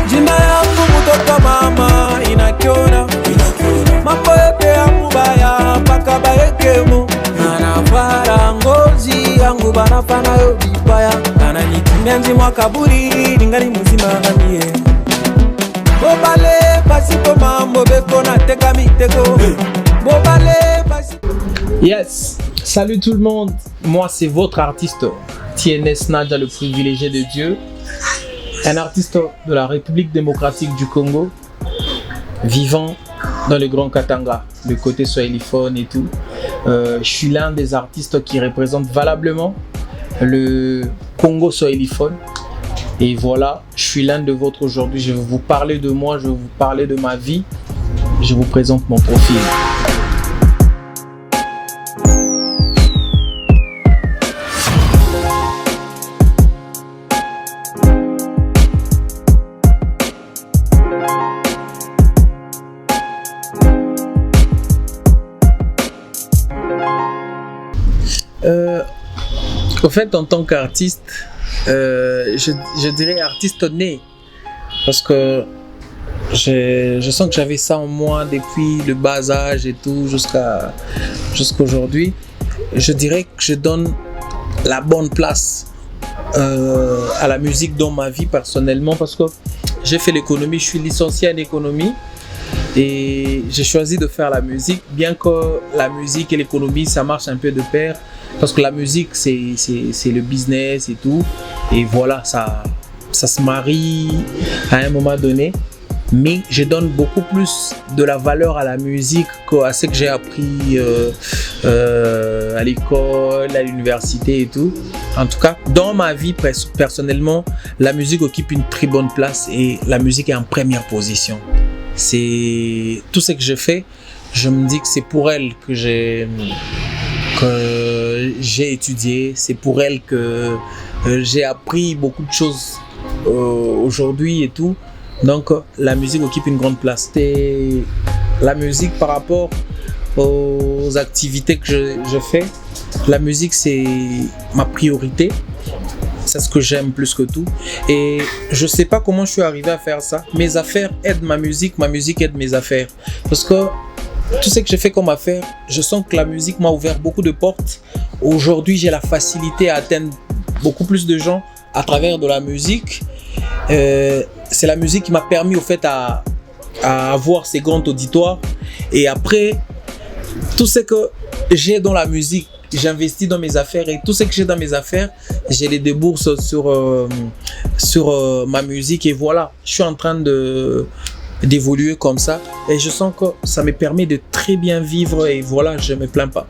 Jina yangu mtoto mama inakiona mapoepe ya mubaya mpaka baekemo. Nanafara ngozi yangu banafana yo bibaya. Nananitimia mzima kaburi ningali mzima ngamie. Bobale pasipo mambo beko na teka mitego. Bobale pasipo. Yes, salut tout le monde, moi c'est votre artiste TNS Nadja, le privilégié de Dieu, un artiste de la République démocratique du Congo, vivant dans le Grand Katanga, le côté swahiliphone et tout. Je suis l'un des artistes qui représente valablement le Congo swahiliphone. Et voilà, je suis l'un de vôtres aujourd'hui. Je vais vous parler de moi, je vais vous parler de ma vie. Je vous présente mon profil. Au fait, en tant qu'artiste, je dirais artiste né, parce que je sens que j'avais ça en moi depuis le bas âge et tout jusqu'à aujourd'hui. Je dirais que je donne la bonne place à la musique dans ma vie personnellement, parce que j'ai fait l'économie, je suis licencié en économie et j'ai choisi de faire la musique, bien que la musique et l'économie ça marche un peu de pair. Parce que la musique, c'est le business et tout. Et voilà, ça se marie à un moment donné. Mais je donne beaucoup plus de la valeur à la musique qu'à ce que j'ai appris à l'école, à l'université et tout. En tout cas, dans ma vie, personnellement, la musique occupe une très bonne place et la musique est en première position. C'est tout ce que je fais. Je me dis que c'est pour elle que j'ai étudié, c'est pour elle que j'ai appris beaucoup de choses aujourd'hui et tout. Donc la musique occupe une grande place. Et la musique par rapport aux activités que je fais, la musique c'est ma priorité. C'est ce que j'aime plus que tout. Et je sais pas comment je suis arrivé à faire ça. Mes affaires aident ma musique aide mes affaires. Parce que tout ce que j'ai fait comme affaire, je sens que la musique m'a ouvert beaucoup de portes. Aujourd'hui, j'ai la facilité à atteindre beaucoup plus de gens à travers de la musique. C'est la musique qui m'a permis au fait à avoir ces grands auditoires. Et après, tout ce que j'ai dans la musique, j'investis dans mes affaires. Et tout ce que j'ai dans mes affaires, je les débourse sur ma musique. Et voilà, je suis en train d'évoluer comme ça et je sens que ça me permet de très bien vivre et voilà, je me plains pas.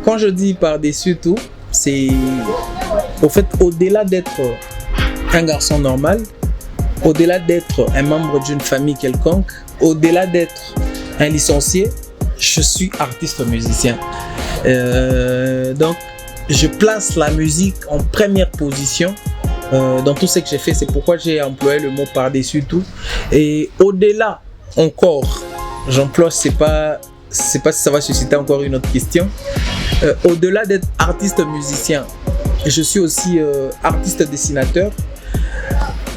Quand je dis par-dessus tout, c'est au fait au-delà d'être un garçon normal, au-delà d'être un membre d'une famille quelconque, au-delà d'être un licencié, je suis artiste musicien. Donc, je place la musique en première position dans tout ce que j'ai fait. C'est pourquoi j'ai employé le mot par-dessus tout. Et au-delà encore, j'emploie, je sais pas si ça va susciter encore une autre question. Au-delà d'être artiste musicien, je suis aussi artiste dessinateur.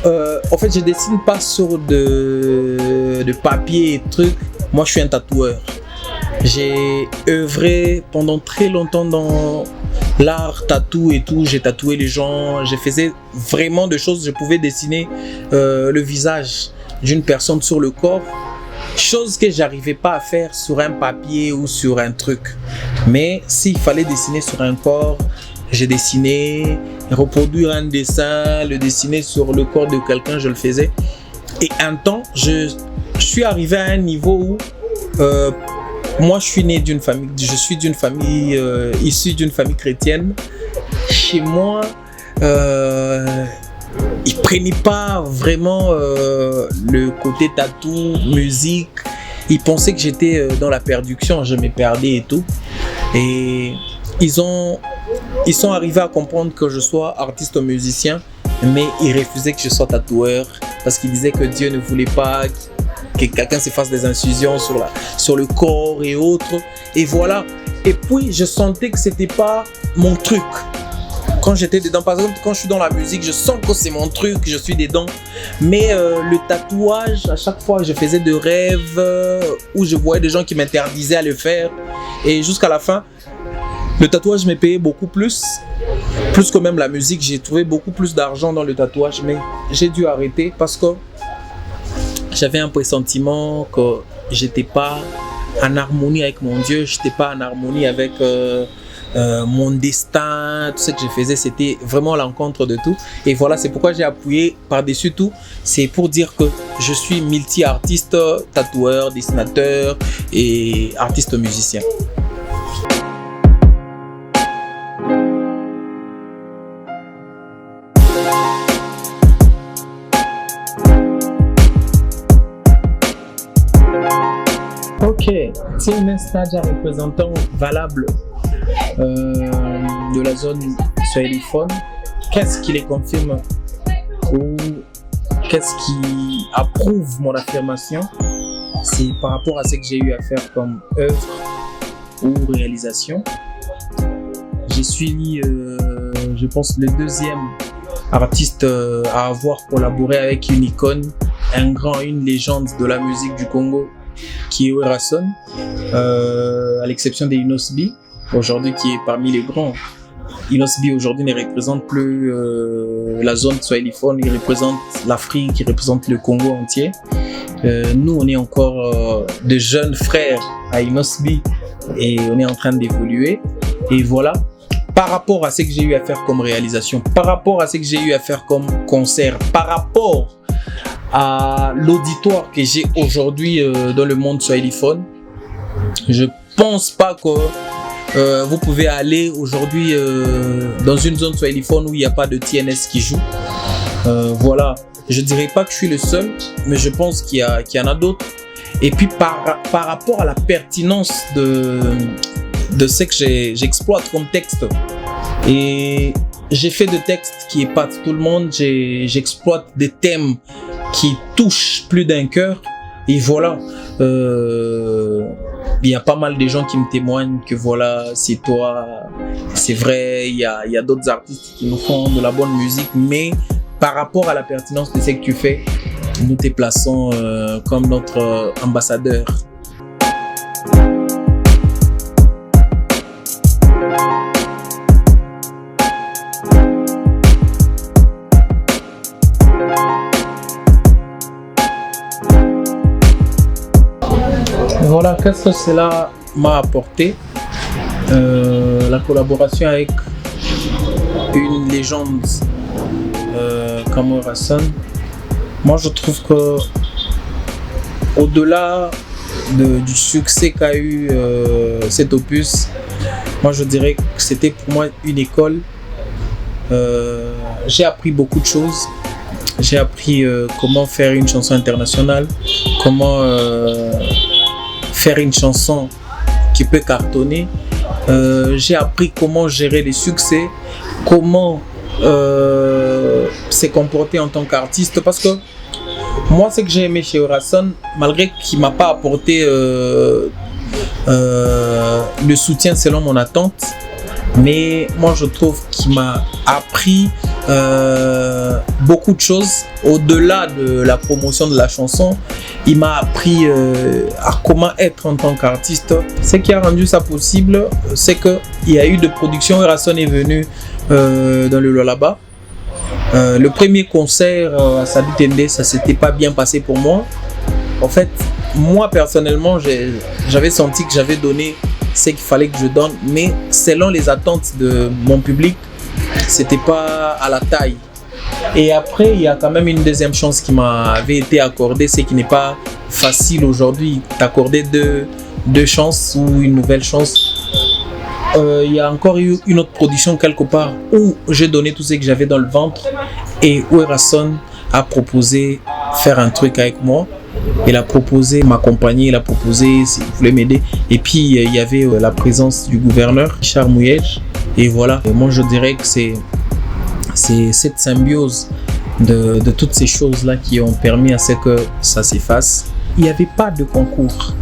En fait, je dessine pas sur de papier et trucs. Moi, je suis un tatoueur. J'ai œuvré pendant très longtemps dans l'art tatou et tout. J'ai tatoué les gens. Je faisais vraiment des choses. Je pouvais dessiner le visage d'une personne sur le corps. Chose que j'arrivais pas à faire sur un papier ou sur un truc. Mais s'il fallait dessiner sur un corps, j'ai dessiné, reproduire un dessin, le dessiner sur le corps de quelqu'un, je le faisais. Et un temps, je suis arrivé à un niveau où moi, je suis né d'une famille, issue d'une famille chrétienne. Chez moi, ils prenaient pas vraiment le côté tatou, musique. Ils pensaient que j'étais dans la perduction, je me perdais et tout. Et ils sont arrivés à comprendre que je sois artiste musicien mais il refusait que je sois tatoueur parce qu'il disait que Dieu ne voulait pas que quelqu'un se fasse des incisions sur le corps et autres. Et voilà. Et puis, je sentais que c'était pas mon truc. Quand j'étais dedans, par exemple, quand je suis dans la musique, je sens que c'est mon truc, je suis dedans. Mais le tatouage, à chaque fois, je faisais de rêves où je voyais des gens qui m'interdisaient à le faire. Et jusqu'à la fin, le tatouage me payait beaucoup plus que même la musique. J'ai trouvé beaucoup plus d'argent dans le tatouage, mais j'ai dû arrêter parce que j'avais un pressentiment que j'étais pas en harmonie avec mon Dieu, j'étais pas en harmonie avec mon destin. Tout ce que je faisais, c'était vraiment l'encontre de tout. Et voilà, c'est pourquoi j'ai appuyé par-dessus tout. C'est pour dire que je suis multi-artiste, tatoueur, dessinateur et artiste musicien. Ok, TMS Nadia, représentant valable de la zone swahiliphone. Qu'est-ce qui les confirme ou qu'est-ce qui approuve mon affirmation? C'est par rapport à ce que j'ai eu à faire comme œuvre ou réalisation. Je suis, je pense, le deuxième artiste à avoir collaboré avec une icône, une légende de la musique du Congo, qui est Werason, à l'exception des Inos B, aujourd'hui qui est parmi les grands. Inos B aujourd'hui ne représente plus la zone swahiliphone, il représente l'Afrique, il représente le Congo entier. Nous, on est encore de jeunes frères à Inos B et on est en train d'évoluer. Et voilà, par rapport à ce que j'ai eu à faire comme réalisation, par rapport à ce que j'ai eu à faire comme concert, par rapport à l'auditoire que j'ai aujourd'hui dans le monde swahiliphone, je pense pas que vous pouvez aller aujourd'hui dans une zone swahiliphone où il n'y a pas de TNS qui joue. Voilà, je dirais pas que je suis le seul, mais je pense qu'il y en a d'autres. Et puis par rapport à la pertinence de ce que j'exploite comme texte, et j'ai fait des textes qui épatent tout le monde, j'exploite des thèmes qui touchent plus d'un cœur, et voilà, il y a pas mal de gens qui me témoignent que voilà, c'est toi, c'est vrai, il y a d'autres artistes qui nous font de la bonne musique, mais par rapport à la pertinence de ce que tu fais, nous te plaçons comme notre ambassadeur. Voilà, qu'est-ce que cela m'a apporté, la collaboration avec une légende comme Werason. Moi, je trouve que au-delà du succès qu'a eu cet opus, moi je dirais que c'était pour moi une école. J'ai appris beaucoup de choses. J'ai appris comment faire une chanson internationale, comment faire une chanson qui peut cartonner. J'ai appris comment gérer les succès, comment se comporter en tant qu'artiste, parce que moi, ce que j'ai aimé chez Werason, malgré qu'il ne m'a pas apporté le soutien selon mon attente, mais moi je trouve qu'il m'a appris beaucoup de choses au-delà de la promotion de la chanson. Il m'a appris à comment être en tant qu'artiste. Ce qui a rendu ça possible, c'est qu'il y a eu de production. Werason est venu dans le Lualaba. Le premier concert à Sadi Tende, ça s'était pas bien passé pour moi. En fait, moi personnellement, j'avais senti que j'avais donné ce qu'il fallait que je donne, mais selon les attentes de mon public, c'était pas à la taille. Et après, il y a quand même une deuxième chance qui m'avait été accordée, c'est qu'il n'est pas facile aujourd'hui d'accorder deux chances ou une nouvelle chance. Il y a encore eu une autre production quelque part où j'ai donné tout ce que j'avais dans le ventre et Werason a proposé faire un truc avec moi. Il a proposé m'accompagner, il a proposé s'il voulait m'aider. Et puis il y avait la présence du gouverneur Richard Mouyej. Et voilà, et moi je dirais que c'est cette symbiose de toutes ces choses-là qui ont permis à ce que ça s'efface. Il n'y avait pas de concours.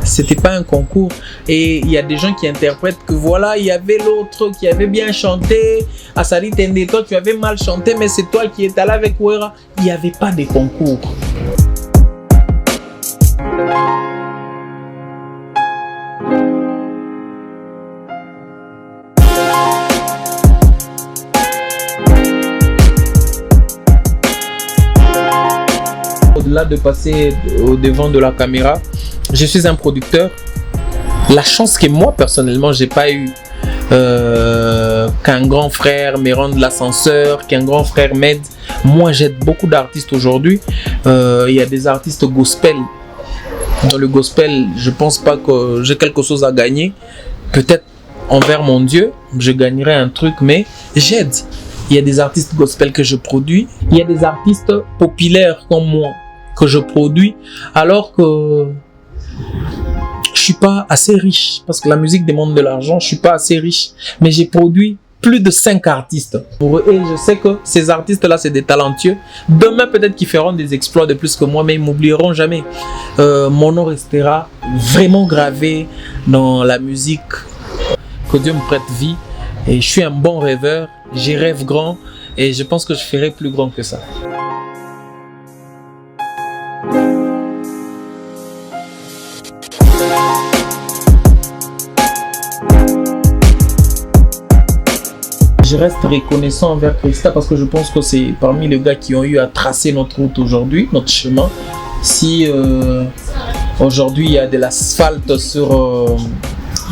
C'était pas un concours. Et il y a des gens qui interprètent que voilà, il y avait l'autre qui avait bien chanté. Asali Tende, toi tu avais mal chanté, mais c'est toi qui es allé avec Wera. Il n'y avait pas de concours. Au-delà de passer au devant de la caméra, je suis un producteur. La chance que moi personnellement j'ai pas eu qu'un grand frère me rende l'ascenseur, qu'un grand frère m'aide. Moi j'aide beaucoup d'artistes aujourd'hui. Il y a des artistes gospel. Dans le gospel, je pense pas que j'ai quelque chose à gagner. Peut-être envers mon Dieu, je gagnerai un truc, mais j'aide. Il y a des artistes gospel que je produis. Il y a des artistes populaires comme moi que je produis, alors que je suis pas assez riche, parce que la musique demande de l'argent, je suis pas assez riche, mais j'ai produit plus de 5 artistes. Et je sais que ces artistes-là, c'est des talentueux. Demain, peut-être qu'ils feront des exploits de plus que moi, mais ils m'oublieront jamais. Mon nom restera vraiment gravé dans la musique. Que Dieu me prête vie. Et je suis un bon rêveur, j'y rêve grand, et je pense que je ferai plus grand que ça. Je reste reconnaissant envers Christa parce que je pense que c'est parmi les gars qui ont eu à tracer notre route aujourd'hui, notre chemin. Si aujourd'hui il y a de l'asphalte sur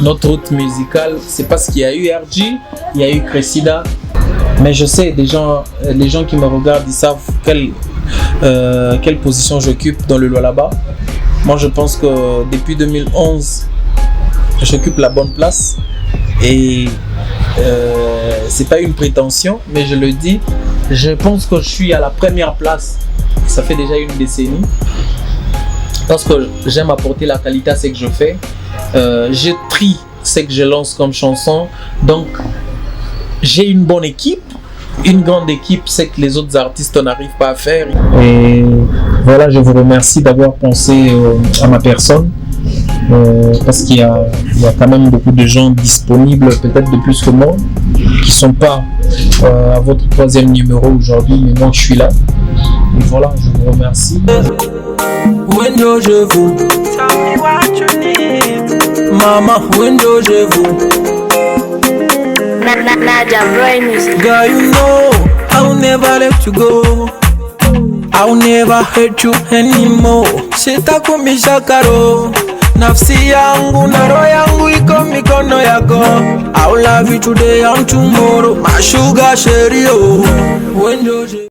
notre route musicale, c'est parce qu'il y a eu RG, il y a eu Cressida. Mais je sais, les gens qui me regardent, ils savent quelle position j'occupe dans le Lualaba. Moi je pense que depuis 2011, j'occupe la bonne place. Et c'est pas une prétention, mais je le dis, je pense que je suis à la première place. Ça fait déjà une décennie. Parce que j'aime apporter la qualité à ce que je fais. Je trie ce que je lance comme chanson. Donc, j'ai une bonne équipe. Une grande équipe, c'est que les autres artistes n'arrivent pas à faire. Et voilà, je vous remercie d'avoir pensé à ma personne. Parce qu'il y a quand même beaucoup de gens disponibles, peut-être de plus que moi, qui ne sont pas à votre 3e numéro aujourd'hui, mais moi je suis là. Et voilà, je vous remercie. Window, je vous. Tell me what you need. Mama, window, je vous. Girl, you know I'll never let you go. I'll never hurt you anymore. Sitakumisha karo. Nafsi yangu na roho yangu iko mikono yako. I'll love you today and tomorrow. My sugar sherry, oh. Window,